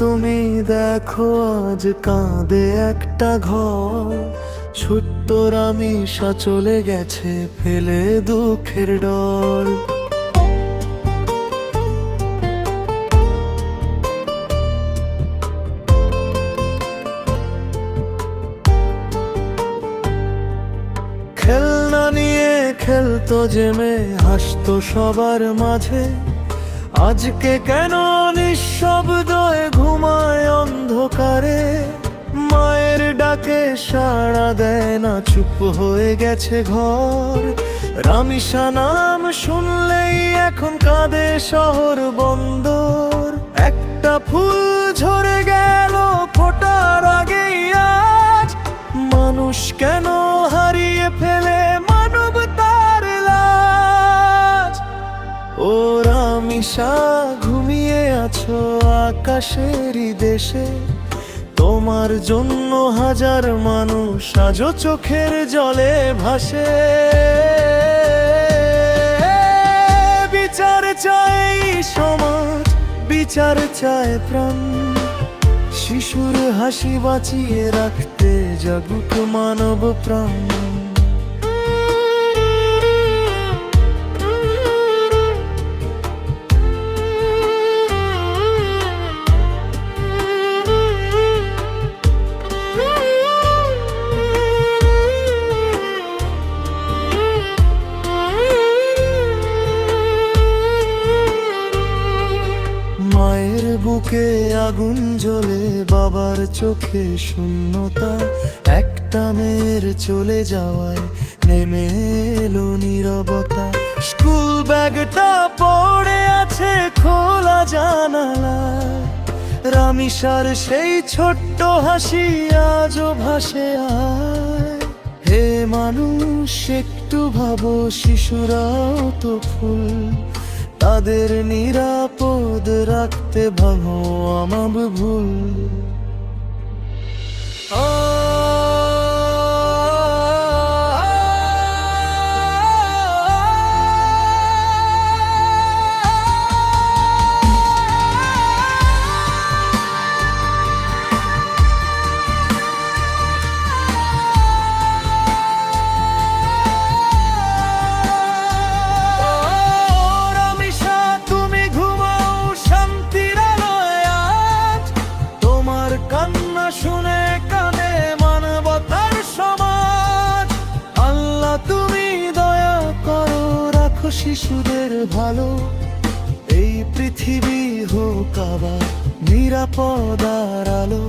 তুমি দেখো আজ কাঁদে একটা ঘর, ছোট্ট রামিসা চলে গেছে ফেলে দুঃখের ডর। খেলনা নিয়ে খেলতো জেমে হাসতো সবার মাঝে, আজকে কেন নিঃশব্দে ঘুমায় অন্ধকারে। মায়ের ডাকে সাড়া দেয় না, চুপ হয়ে গেছে ঘর। রামিসা নাম শুনলেই এখন কাঁদে শহর বন্দর। একটা ফুল ঝরে গেল ফোটার আগেই আজ, মানুষ কেন হারিয়ে ফেলে মানবতার লাজ। ও রামিসা ঘুমিয়ে আছো আকাশেরই দেশে, তোমার জন্য হাজার মানুষ আজও চোখের জলে ভাসে। বিচার চাই সমাজ, বিচার চায় প্রাণ, শিশুর হাসি বাঁচিয়ে রাখতে জাগুক মানব প্রাণ। মায়ের বুকে আগুন জ্বলে, বাবার চোখে শূন্যতা। একটা মেয়ের চলে যাওয়ায় নেমে এলো নীরবতা। স্কুল ব্যাগটা পড়ে আছে খোলা জানালায়, রামিসার সেই ছোট্ট হাসি আজও ভাসে আয়। হে মানুষ একটু ভাবো, শিশুরাও তো ফুল, তাদের নিরাপদ রাখতে ভাবো আমার ভুল। শুনে কানে মানবতার সমাজ। আল্লাহ তুমি দয়া করো, রাখো শিশুদের ভালো। এই পৃথিবী হোক আবার নিরাপদ আর আলো।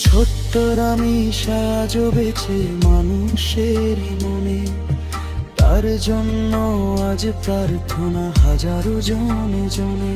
ছোট্ট রামিসা আজও বেঁচে মানুষের মনে, তার জন্য আজ প্রার্থনা হাজারো জনে জনে।